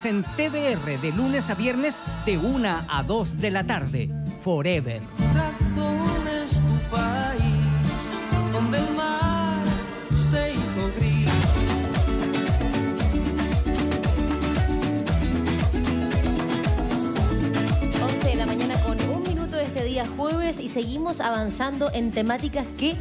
En TVR de lunes a viernes de 1 a 2 de la tarde. Forever. Razón es tu país, donde el mar se hizo gris. De la mañana con 1 minuto de este día jueves y seguimos avanzando en temáticas que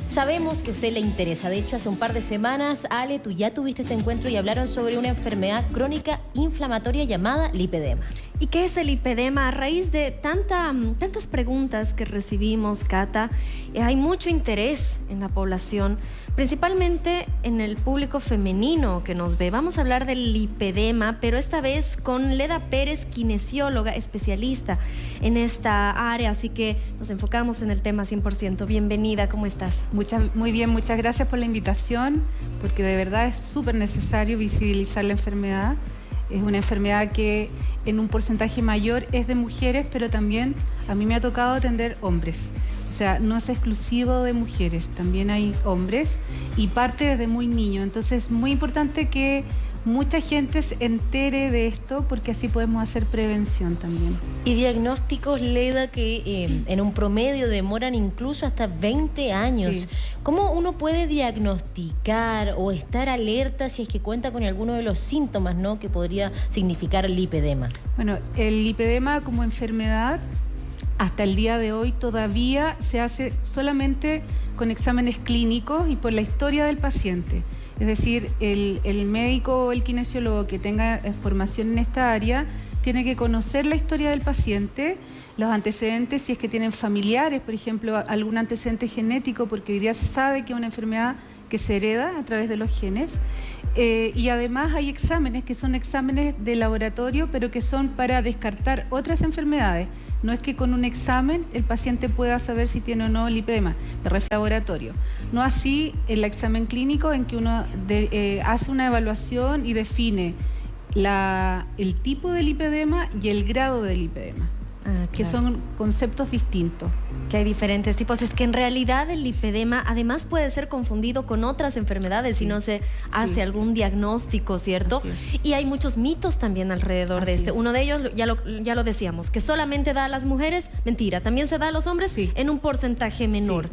sabemos que a usted le interesa. De hecho, hace un par de semanas, Ale, tú ya tuviste este encuentro y hablaron sobre una enfermedad crónica inflamatoria llamada lipedema. ¿Y qué es el lipedema? A raíz de tantas preguntas que recibimos, Cata, hay mucho interés en la población, principalmente en el público femenino que nos ve. Vamos a hablar del lipedema, pero esta vez con Leda Pérez, kinesióloga, especialista en esta área, así que nos enfocamos en el tema 100%. Bienvenida, ¿cómo estás? Muy bien, muchas gracias por la invitación, porque de verdad es súper necesario visibilizar la enfermedad. Es una enfermedad que en un porcentaje mayor es de mujeres, pero también a mí me ha tocado atender hombres. O sea, no es exclusivo de mujeres, también hay hombres y parte desde muy niño. Entonces es muy importante que mucha gente se entere de esto porque así podemos hacer prevención también. Y diagnósticos, Leda, que en un promedio demoran incluso hasta 20 años. Sí. ¿Cómo uno puede diagnosticar o estar alerta si es que cuenta con alguno de los síntomas, ¿no?, que podría significar el lipedema? Bueno, el lipedema como enfermedad hasta el día de hoy todavía se hace solamente con exámenes clínicos y por la historia del paciente. Es decir, el médico o el kinesiólogo que tenga formación en esta área tiene que conocer la historia del paciente, los antecedentes, si es que tienen familiares, por ejemplo, algún antecedente genético, porque hoy día se sabe que es una enfermedad que se hereda a través de los genes. Y además hay exámenes que son exámenes de laboratorio, pero que son para descartar otras enfermedades. No es que con un examen el paciente pueda saber si tiene o no lipedema, de laboratorio. No así el examen clínico, en que uno hace una evaluación y define el tipo de lipedema y el grado de lipedema. Claro. Que son conceptos distintos. Que hay diferentes tipos. Es que en realidad el lipedema además puede ser confundido con otras enfermedades si no se hace algún diagnóstico, ¿cierto? Y hay muchos mitos también alrededor de este. Uno de ellos, ya lo decíamos, que solamente da a las mujeres. Mentira, también se da a los hombres en un porcentaje menor.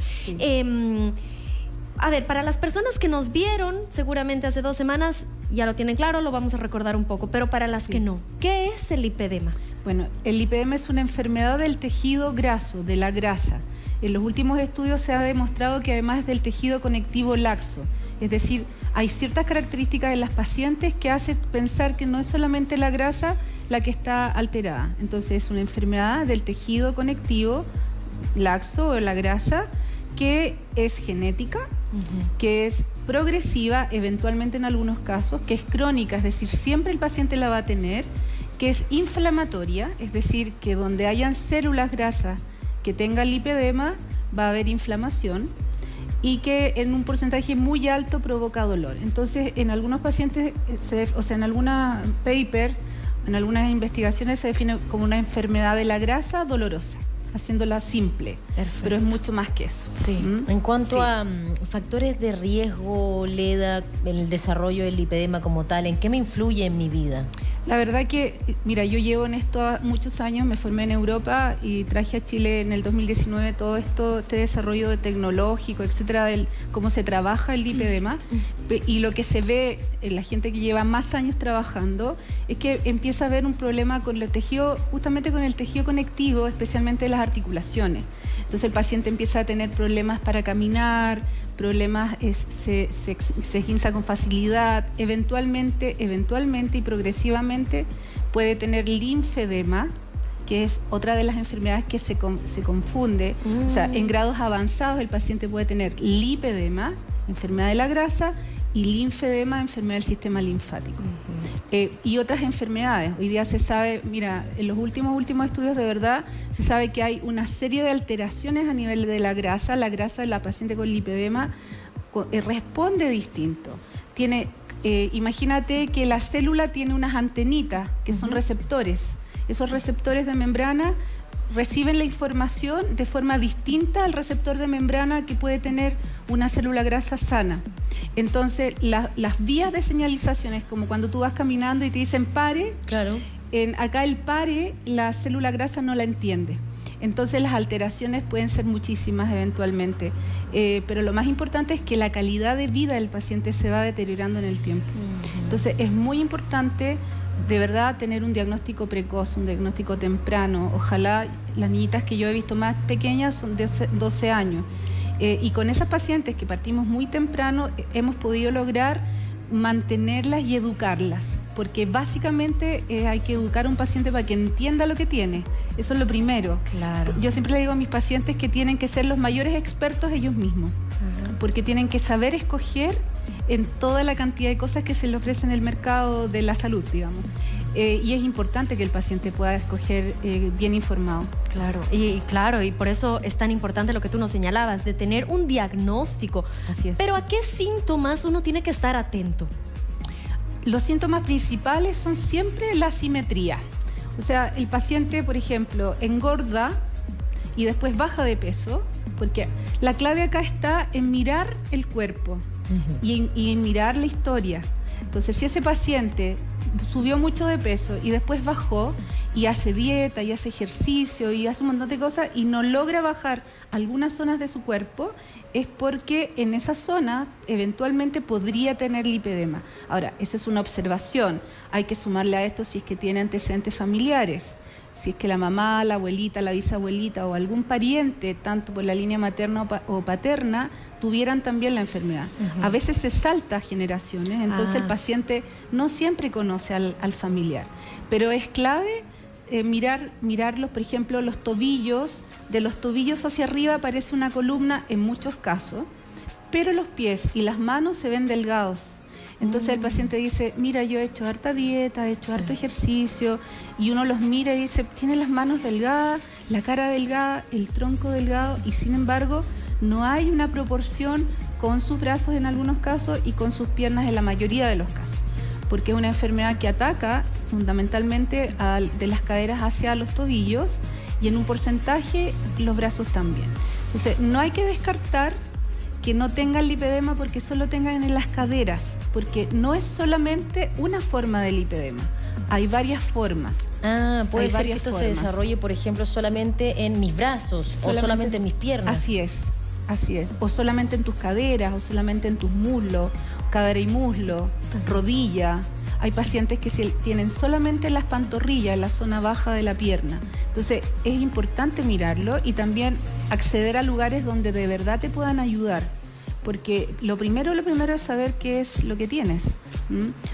A ver, para las personas que nos vieron seguramente hace 2 semanas, ya lo tienen claro, lo vamos a recordar un poco, pero para las que no, ¿qué es el lipedema? Bueno, el lipedema es una enfermedad del tejido graso, de la grasa. En los últimos estudios se ha demostrado que además es del tejido conectivo laxo, es decir, hay ciertas características en las pacientes que hacen pensar que no es solamente la grasa la que está alterada. Entonces es una enfermedad del tejido conectivo laxo o la grasa, que es genética, que es progresiva, eventualmente en algunos casos, que es crónica, es decir, siempre el paciente la va a tener, que es inflamatoria, es decir, que donde hayan células grasas que tengan lipedema va a haber inflamación y que en un porcentaje muy alto provoca dolor. Entonces, en algunos pacientes, en algunos papers, en algunas investigaciones se define como una enfermedad de la grasa dolorosa, haciéndola simple. Perfecto. Pero es mucho más que eso. En cuanto a factores de riesgo, Leda, el desarrollo del lipedema como tal, ¿en qué me influye en mi vida? La verdad que, mira, yo llevo en esto muchos años, me formé en Europa y traje a Chile en el 2019 todo este desarrollo tecnológico, etcétera, del cómo se trabaja el lipedema. Y lo que se ve en la gente que lleva más años trabajando es que empieza a haber un problema con el tejido, justamente con el tejido conectivo, especialmente las articulaciones. Entonces el paciente empieza a tener problemas para caminar, problemas, se esguinza con facilidad, eventualmente y progresivamente puede tener linfedema, que es otra de las enfermedades que se confunde. O sea, en grados avanzados el paciente puede tener lipedema, enfermedad de la grasa, y linfedema, enfermedad del sistema linfático. Y otras enfermedades. Hoy día se sabe, mira, en los últimos estudios de verdad, se sabe que hay una serie de alteraciones a nivel de la grasa. La grasa de la paciente con lipedema responde distinto. Imagínate que la célula tiene unas antenitas que son receptores. Esos receptores de membrana reciben la información de forma distinta al receptor de membrana que puede tener una célula grasa sana. Entonces, las vías de señalización es como cuando tú vas caminando y te dicen pare. Claro. Acá el pare, la célula grasa no la entiende. Entonces las alteraciones pueden ser muchísimas eventualmente, pero lo más importante es que la calidad de vida del paciente se va deteriorando en el tiempo. Entonces es muy importante de verdad tener un diagnóstico precoz, un diagnóstico temprano. Ojalá las niñitas que yo he visto más pequeñas son de 12 años. Y con esas pacientes que partimos muy temprano hemos podido lograr mantenerlas y educarlas, porque básicamente hay que educar a un paciente para que entienda lo que tiene. Eso es lo primero. Claro. Yo siempre le digo a mis pacientes que tienen que ser los mayores expertos ellos mismos, porque tienen que saber escoger en toda la cantidad de cosas que se le ofrecen en el mercado de la salud, digamos. Y es importante que el paciente pueda escoger bien informado. Claro, y por eso es tan importante lo que tú nos señalabas, de tener un diagnóstico. Así es. Pero ¿a qué síntomas uno tiene que estar atento? Los síntomas principales son siempre la asimetría. O sea, el paciente, por ejemplo, engorda y después baja de peso, porque la clave acá está en mirar el cuerpo y en mirar la historia. Entonces, si ese paciente subió mucho de peso y después bajó y hace dieta y hace ejercicio y hace un montón de cosas y no logra bajar algunas zonas de su cuerpo, es porque en esa zona eventualmente podría tener lipedema. Ahora, esa es una observación. Hay que sumarle a esto si es que tiene antecedentes familiares. Si es que la mamá, la abuelita, la bisabuelita o algún pariente, tanto por la línea materna o paterna, tuvieran también la enfermedad. A veces se salta generaciones, entonces el paciente no siempre conoce al familiar. Pero es clave mirarlos, por ejemplo, los tobillos. De los tobillos hacia arriba aparece una columna en muchos casos, pero los pies y las manos se ven delgados. Entonces el paciente dice, mira, yo he hecho harta dieta, he hecho harto ejercicio, y uno los mira y dice, tiene las manos delgadas, la cara delgada, el tronco delgado, y sin embargo no hay una proporción con sus brazos en algunos casos y con sus piernas en la mayoría de los casos, porque es una enfermedad que ataca fundamentalmente de las caderas hacia los tobillos y en un porcentaje los brazos también. Entonces no hay que descartar que no tengan lipedema porque solo tengan en las caderas, porque no es solamente una forma de lipedema, hay varias formas. Puede ser que esto se desarrolle, por ejemplo, solamente en mis brazos o solamente en mis piernas. Así es, o solamente en tus caderas, o solamente en tus muslos, cadera y muslo, rodilla. Hay pacientes que tienen solamente las pantorrillas, en la zona baja de la pierna. Entonces es importante mirarlo y también acceder a lugares donde de verdad te puedan ayudar, porque lo primero es saber qué es lo que tienes.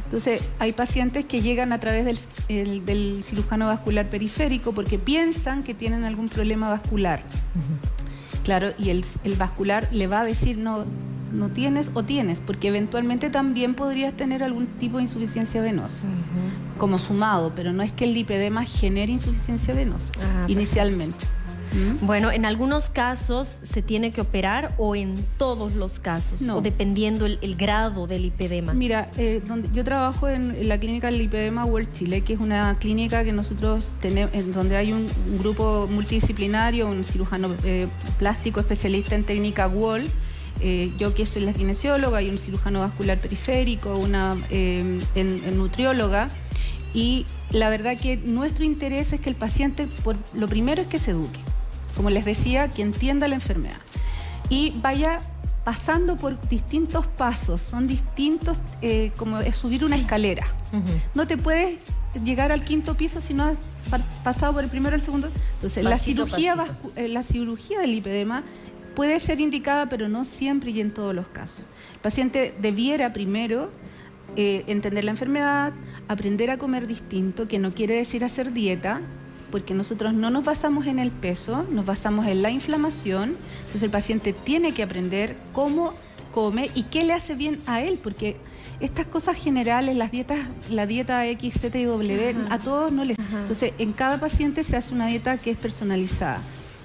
Entonces hay pacientes que llegan a través del cirujano vascular periférico porque piensan que tienen algún problema vascular. Claro, y el vascular le va a decir no tienes o tienes, porque eventualmente también podrías tener algún tipo de insuficiencia venosa, como sumado, pero no es que el lipedema genere insuficiencia venosa inicialmente. Bueno, en algunos casos se tiene que operar o en todos los casos, no. O dependiendo el grado del lipedema. Mira, yo trabajo en la clínica del Lipedema World Chile, que es una clínica que nosotros tenemos, en donde hay un grupo multidisciplinario, un cirujano plástico especialista en técnica WOL. Yo que soy la kinesióloga, hay un cirujano vascular periférico, una nutrióloga, y la verdad que nuestro interés es que el paciente, lo primero es que se eduque, como les decía, que entienda la enfermedad y vaya pasando por distintos pasos, son distintos, como es subir una escalera. No te puedes llegar al 5.º piso si no has pasado por el primero o el segundo. Entonces Pasito, la cirugía del lipedema puede ser indicada, pero no siempre y en todos los casos. El paciente debiera primero entender la enfermedad, aprender a comer distinto, que no quiere decir hacer dieta, porque nosotros no nos basamos en el peso, nos basamos en la inflamación. Entonces el paciente tiene que aprender cómo come y qué le hace bien a él, porque estas cosas generales, la dieta X, Z y W, a todos no les... Entonces en cada paciente se hace una dieta que es personalizada.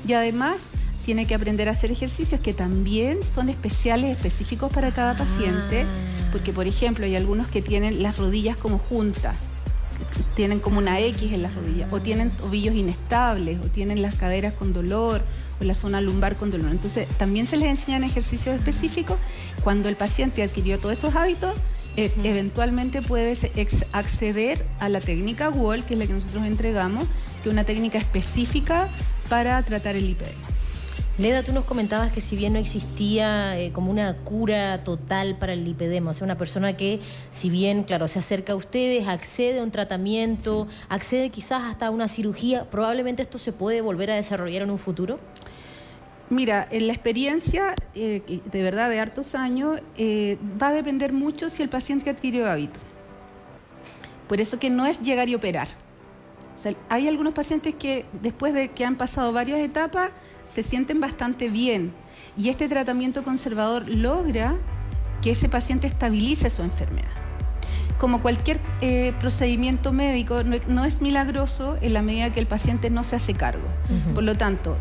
Y además tiene que aprender a hacer ejercicios que también son especiales, específicos para cada paciente, porque por ejemplo hay algunos que tienen las rodillas como juntas, tienen como una X en las rodillas, o tienen tobillos inestables, o tienen las caderas con dolor, o la zona lumbar con dolor. Entonces, también se les enseñan ejercicios específicos. Cuando el paciente adquirió todos esos hábitos, eventualmente puede acceder a la técnica Wall, que es la que nosotros entregamos, que es una técnica específica para tratar el lipedema. Leda, tú nos comentabas que si bien no existía como una cura total para el lipedema, o sea, una persona que, si bien, claro, se acerca a ustedes, accede a un tratamiento, accede quizás hasta a una cirugía, ¿probablemente esto se puede volver a desarrollar en un futuro? Mira, en la experiencia, de verdad, de hartos años, va a depender mucho si el paciente adquirió hábito. Por eso que no es llegar y operar. O sea, hay algunos pacientes que después de que han pasado varias etapas se sienten bastante bien, y este tratamiento conservador logra que ese paciente estabilice su enfermedad. Como cualquier procedimiento médico, no es milagroso en la medida que el paciente no se hace cargo. Por lo tanto,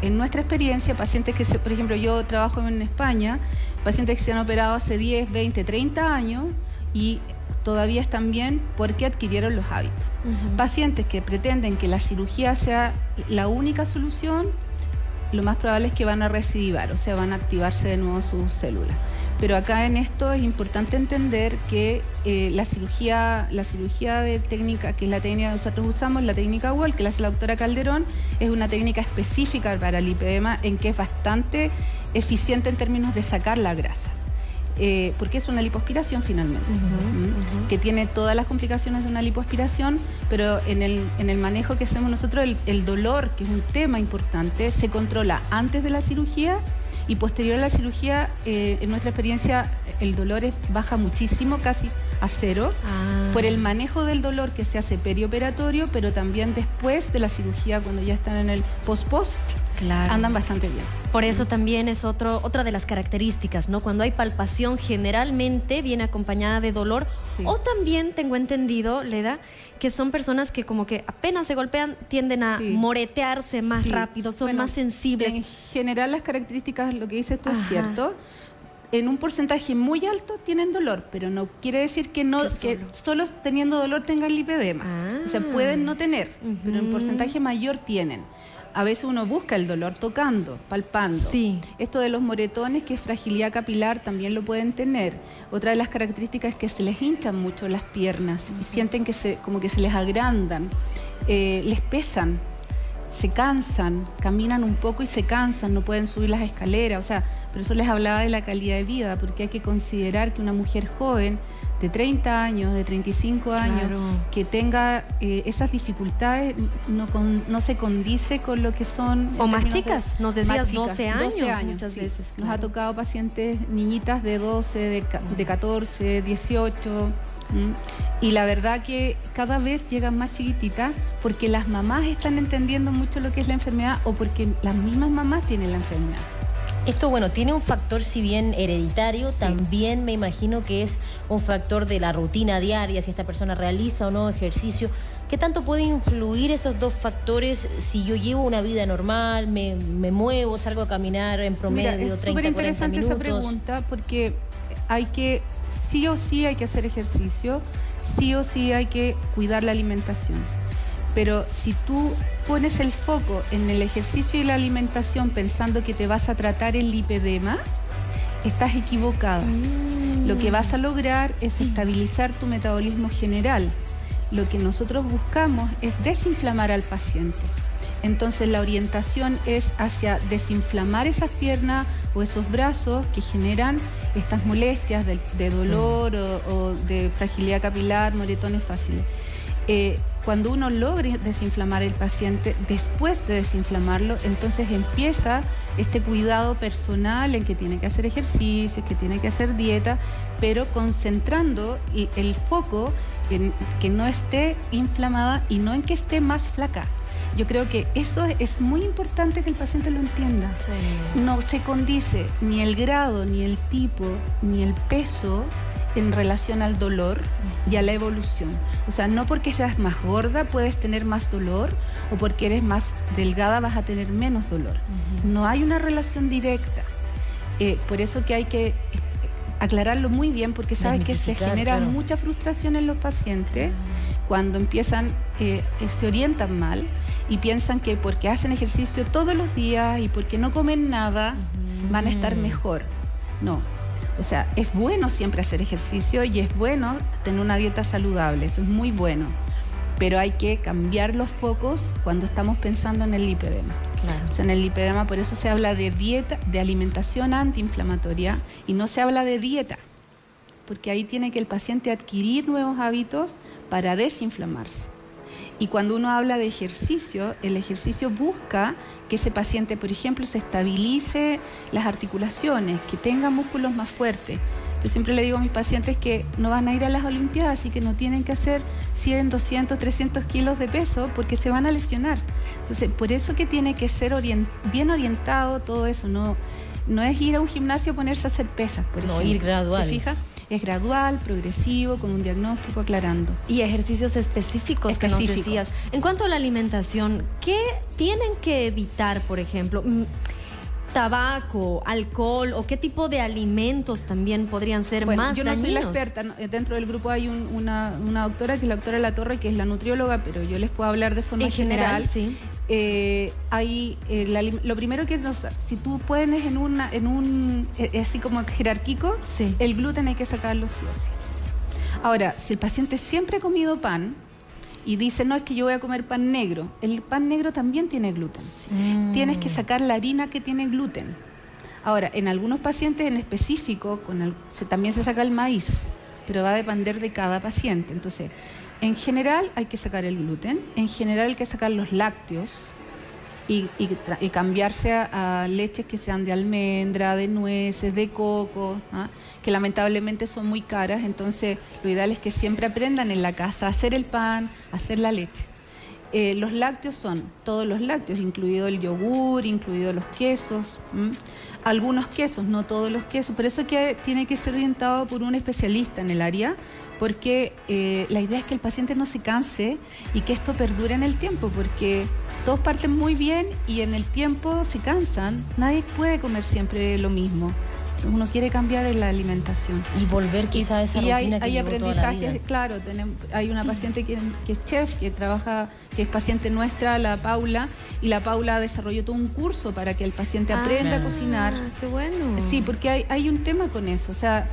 en nuestra experiencia, pacientes que, por ejemplo, yo trabajo en España, pacientes que se han operado hace 10, 20, 30 años y todavía están bien porque adquirieron los hábitos. Pacientes que pretenden que la cirugía sea la única solución, lo más probable es que van a recidivar, o sea, van a activarse de nuevo sus células. Pero acá en esto es importante entender que la cirugía de técnica, que es la técnica que nosotros usamos, la técnica Wall, que la hace la doctora Calderón, es una técnica específica para el lipedema en que es bastante eficiente en términos de sacar la grasa. Porque es una lipoaspiración finalmente, que tiene todas las complicaciones de una lipoaspiración, pero en el manejo que hacemos nosotros, el dolor, que es un tema importante, se controla antes de la cirugía y posterior a la cirugía. En nuestra experiencia el dolor baja muchísimo, casi a cero, por el manejo del dolor que se hace perioperatorio, pero también después de la cirugía, cuando ya están en el post-post, andan bastante bien. Por eso también es otra de las características, ¿no? Cuando hay palpación, generalmente viene acompañada de dolor. Sí. O también tengo entendido, Leda, que son personas que como que apenas se golpean tienden a moretearse más rápido, son más sensibles. En general las características, lo que dices tú es cierto. En un porcentaje muy alto tienen dolor, pero no quiere decir que solo teniendo dolor tengan lipedema. O sea, pueden no tener, pero en porcentaje mayor tienen. A veces uno busca el dolor tocando, palpando. Sí. Esto de los moretones, que es fragilidad capilar, también lo pueden tener. Otra de las características es que se les hinchan mucho las piernas y sienten que como que se les agrandan, les pesan, se cansan, caminan un poco y se cansan, no pueden subir las escaleras. O sea, por eso les hablaba de la calidad de vida, porque hay que considerar que una mujer joven de 30 años, de 35 años, que tenga esas dificultades, no se condice con lo que son... O más chicas, nos decías 12 años muchas veces. Nos ha tocado pacientes, niñitas de 12, de 14, 18... Y la verdad que cada vez llegan más chiquititas porque las mamás están entendiendo mucho lo que es la enfermedad, o porque las mismas mamás tienen la enfermedad. Esto, bueno, tiene un factor, si bien hereditario, también me imagino que es un factor de la rutina diaria, si esta persona realiza o no ejercicio. ¿Qué tanto pueden influir esos dos factores si yo llevo una vida normal, me muevo, salgo a caminar en promedio 30, 40 minutos? Es súper interesante esa pregunta, porque sí o sí hay que hacer ejercicio, sí o sí hay que cuidar la alimentación. Pero si tú pones el foco en el ejercicio y la alimentación pensando que te vas a tratar el lipedema, estás equivocada. Lo que vas a lograr es estabilizar tu metabolismo general. Lo que nosotros buscamos es desinflamar al paciente. Entonces la orientación es hacia desinflamar esas piernas o esos brazos que generan estas molestias de dolor o de fragilidad capilar, moretones fáciles. Cuando uno logra desinflamar el paciente, después de desinflamarlo, entonces empieza este cuidado personal en que tiene que hacer ejercicios, que tiene que hacer dieta, pero concentrando el foco en que no esté inflamada y no en que esté más flaca. Yo creo que eso es muy importante que el paciente lo entienda. Sí. No se condice ni el grado, ni el tipo, ni el peso en relación al dolor y a la evolución. O sea, no porque seas más gorda puedes tener más dolor, o porque eres más delgada vas a tener menos dolor. No hay una relación directa. Por eso que hay que aclararlo muy bien, porque sabes que se genera mucha frustración en los pacientes, cuando empiezan, se orientan mal y piensan que porque hacen ejercicio todos los días y porque no comen nada, van a estar mejor. No. O sea, es bueno siempre hacer ejercicio y es bueno tener una dieta saludable, eso es muy bueno. Pero hay que cambiar los focos cuando estamos pensando en el lipedema. Claro. O sea, en el lipedema por eso se habla de dieta, de alimentación antiinflamatoria y no se habla de dieta, porque ahí tiene que el paciente adquirir nuevos hábitos para desinflamarse. Y cuando uno habla de ejercicio, el ejercicio busca que ese paciente, por ejemplo, se estabilice las articulaciones, que tenga músculos más fuertes. Yo siempre le digo a mis pacientes que no van a ir a las Olimpiadas y que no tienen que hacer 100, 200, 300 kilos de peso porque se van a lesionar. Entonces, por eso que tiene que ser bien orientado todo eso. No es ir a un gimnasio a ponerse a hacer pesas, por ejemplo. No, ir gradual. ¿Te fijas? Es gradual, progresivo, con un diagnóstico aclarando. Y ejercicios específicos que nos decías. En cuanto a la alimentación, ¿qué tienen que evitar, por ejemplo? ¿Tabaco, alcohol o qué tipo de alimentos también podrían ser más dañinos? Yo no soy la experta, ¿no? Dentro del grupo hay una doctora que es la doctora Latorre, que es la nutrióloga, pero yo les puedo hablar de forma general. Sí. Lo primero que si tú pones en un así como jerárquico, sí, el gluten hay que sacarlo sí o sí. Ahora, si el paciente siempre ha comido pan y dice, no, es que yo voy a comer pan negro, el pan negro también tiene gluten. Sí. Tienes que sacar la harina que tiene gluten. Ahora, en algunos pacientes en específico, también se saca el maíz, pero va a depender de cada paciente. Entonces, en general hay que sacar el gluten, en general hay que sacar los lácteos y cambiarse a leches que sean de almendra, de nueces, de coco, ¿ah? Que lamentablemente son muy caras. Entonces lo ideal es que siempre aprendan en la casa a hacer el pan, a hacer la leche. Los lácteos son todos los lácteos, incluido el yogur, incluido los quesos, algunos quesos, no todos los quesos. Por eso que tiene que ser orientado por un especialista en el área, porque la idea es que el paciente no se canse y que esto perdure en el tiempo, porque todos parten muy bien y en el tiempo se cansan. Nadie puede comer siempre lo mismo. Uno quiere cambiar en la alimentación. Y volver quizá a esa rutina que hay llevó toda la vida. aprendizajes, claro, hay una paciente que es chef, que es paciente nuestra, la Paula, y la Paula desarrolló todo un curso para que el paciente aprenda a cocinar. ¡Qué bueno! Sí, porque hay un tema con eso, o sea,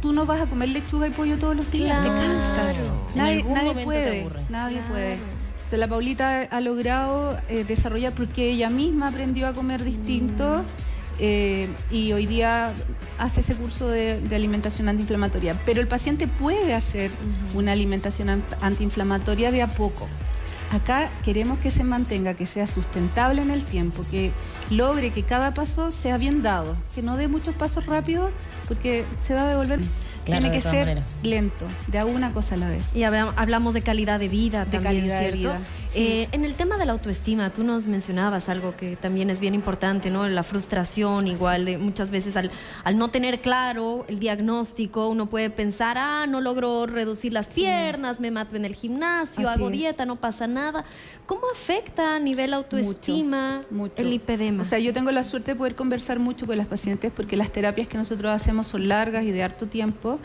tú no vas a comer lechuga y pollo todos los días, te cansas. Nadie puede. O sea, la Paulita ha logrado desarrollar porque ella misma aprendió a comer distinto. Y hoy día hace ese curso de alimentación antiinflamatoria. Pero el paciente puede hacer una alimentación antiinflamatoria de a poco. Acá queremos que se mantenga, que sea sustentable en el tiempo, que logre que cada paso sea bien dado, que no dé muchos pasos rápidos porque se va a devolver. Claro, tiene que ser manera. Lento, de a una cosa a la vez. Y hablamos de calidad de vida también, calidad ¿cierto? de vida, sí. En el tema de la autoestima, tú nos mencionabas algo que también es bien importante, ¿no? La frustración, igual, de muchas veces al no tener claro el diagnóstico, uno puede pensar, no logro reducir las piernas, me mato en el gimnasio, Así hago es. dieta, no pasa nada. ¿Cómo afecta a nivel autoestima Mucho. el lipedema? O sea, yo tengo la suerte de poder conversar mucho con las pacientes porque las terapias que nosotros hacemos son largas y de harto tiempo.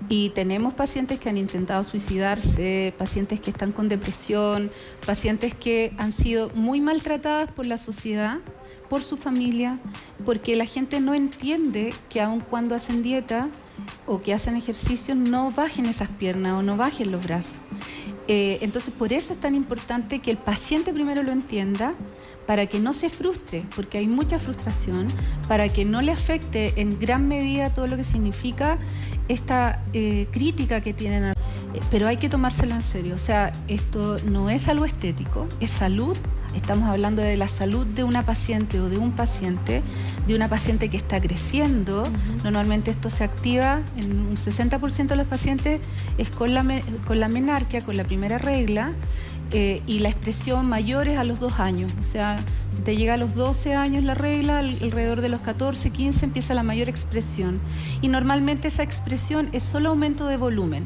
Y tenemos pacientes que han intentado suicidarse, pacientes que están con depresión, pacientes que han sido muy maltratadas por la sociedad, por su familia, porque la gente no entiende que aun cuando hacen dieta o que hacen ejercicio no bajen esas piernas o no bajen los brazos. Entonces, por eso es tan importante que el paciente primero lo entienda, para que no se frustre, porque hay mucha frustración, para que no le afecte en gran medida todo lo que significa esta crítica que tienen. Pero hay que tomárselo en serio. O sea, esto no es algo estético, es salud. Estamos hablando de la salud de una paciente o de un paciente, de una paciente que está creciendo. Normalmente esto se activa en un 60% de los pacientes, es con la menarquia, con la primera regla, y la expresión mayor es a los 2 años. O sea, si te llega a los 12 años la regla, alrededor de los 14, 15 empieza la mayor expresión. Y normalmente esa expresión es solo aumento de volumen.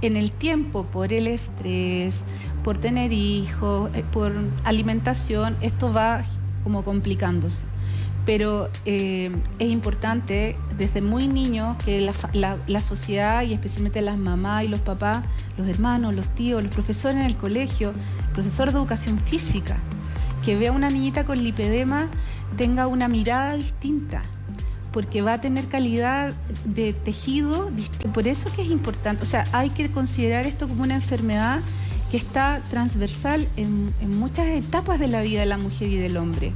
En el tiempo, por el estrés, por tener hijos, por alimentación, esto va como complicándose. Pero es importante desde muy niño que la sociedad, y especialmente las mamás y los papás, los hermanos, los tíos, los profesores en el colegio, el profesor de educación física, que vea a una niñita con lipedema, tenga una mirada distinta, porque va a tener calidad de tejido. Por eso que es importante, o sea, hay que considerar esto como una enfermedad que está transversal en muchas etapas de la vida de la mujer y del hombre.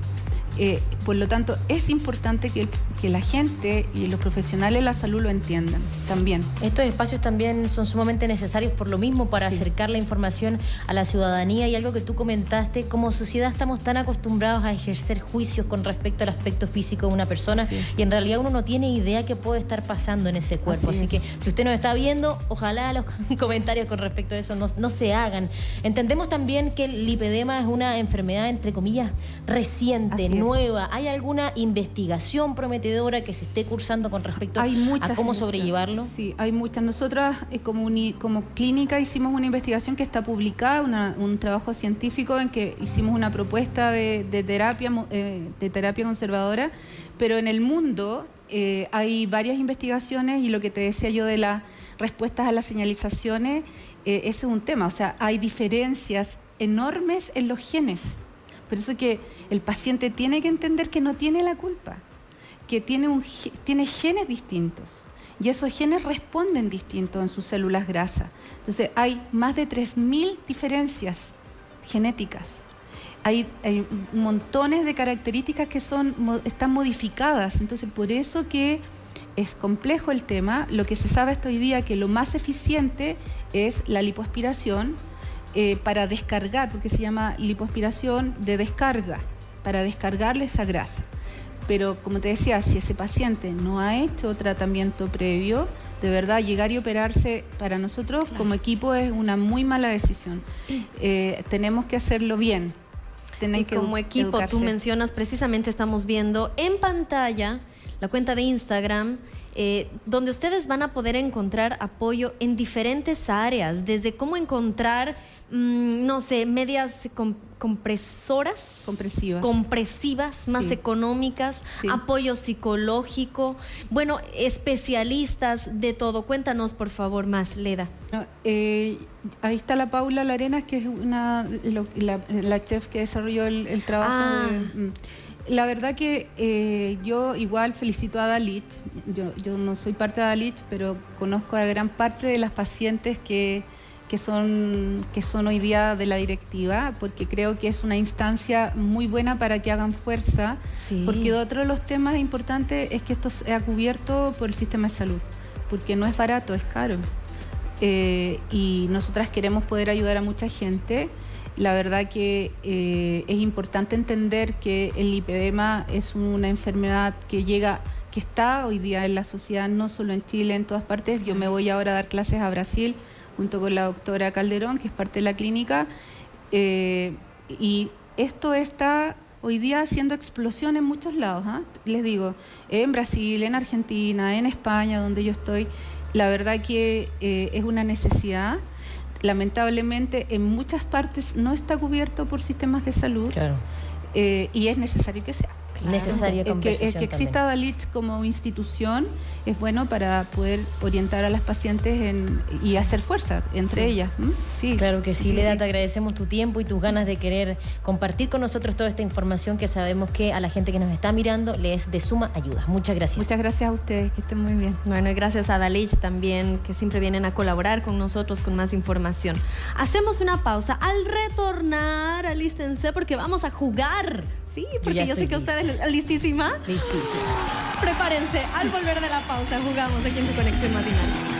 Por lo tanto, es importante que la gente y los profesionales de la salud lo entiendan también. Estos espacios también son sumamente necesarios por lo mismo, para acercar la información a la ciudadanía. Y algo que tú comentaste, como sociedad estamos tan acostumbrados a ejercer juicios con respecto al aspecto físico de una persona, y en realidad uno no tiene idea qué puede estar pasando en ese cuerpo. Así que si usted nos está viendo, ojalá los comentarios con respecto a eso no se hagan. Entendemos también que el lipedema es una enfermedad, entre comillas, reciente, nueva. ¿Hay alguna investigación prometedora que se esté cursando con respecto a cómo sobrellevarlo? Sí, hay muchas. Nosotras como clínica hicimos una investigación que está publicada, un trabajo científico en que hicimos una propuesta de terapia conservadora, pero en el mundo hay varias investigaciones, y lo que te decía yo de las respuestas a las señalizaciones, ese es un tema. O sea, hay diferencias enormes en los genes. Por eso que el paciente tiene que entender que no tiene la culpa, que tiene genes distintos, y esos genes responden distintos en sus células grasas. Entonces hay más de 3.000 diferencias genéticas. Hay montones de características que están modificadas. Entonces, por eso que es complejo el tema. Lo que se sabe hasta hoy día que lo más eficiente es la lipoaspiración, para descargar, porque se llama lipoaspiración de descarga, para descargarle esa grasa. Pero como te decía, si ese paciente no ha hecho tratamiento previo, de verdad llegar y operarse para nosotros como equipo es una muy mala decisión. Tenemos que hacerlo bien. Y como equipo, educarse. Tú mencionas, precisamente estamos viendo en pantalla la cuenta de Instagram, donde ustedes van a poder encontrar apoyo en diferentes áreas, desde cómo encontrar, no sé, medias compresivas, más económicas, apoyo psicológico, bueno, especialistas de todo. Cuéntanos, por favor, más, Leda. Ahí está la Paula Larenas, que es la chef que desarrolló el trabajo. La verdad que yo igual felicito a Dalit. Yo no soy parte de Dalit, pero conozco a gran parte de las pacientes que son hoy día de la directiva, porque creo que es una instancia muy buena para que hagan fuerza, porque otro de los temas importantes es que esto sea cubierto por el sistema de salud, porque no es barato, es caro. Y nosotras queremos poder ayudar a mucha gente. La verdad que es importante entender que el lipedema es una enfermedad que está hoy día en la sociedad, no solo en Chile, en todas partes. Yo me voy ahora a dar clases a Brasil junto con la doctora Calderón, que es parte de la clínica, y esto está hoy día haciendo explosión en muchos lados, les digo, en Brasil, en Argentina, en España, donde yo estoy. La verdad que es una necesidad. Lamentablemente en muchas partes no está cubierto por sistemas de salud, y es necesario que sea. Necesario que exista Dalit como institución es bueno para poder orientar a las pacientes y hacer fuerza entre ellas. Sí. Claro que sí, Leda, te agradecemos tu tiempo y tus ganas de querer compartir con nosotros toda esta información que sabemos que a la gente que nos está mirando le es de suma ayuda. Muchas gracias. Muchas gracias a ustedes, que estén muy bien. Bueno, y gracias a Dalit también, que siempre vienen a colaborar con nosotros con más información. Hacemos una pausa. Al retornar, alístense porque vamos a jugar. Sí, porque yo sé que ustedes... ¿Listísima? Listísima. Prepárense, al volver de la pausa jugamos aquí en Tu Conexión Matinal.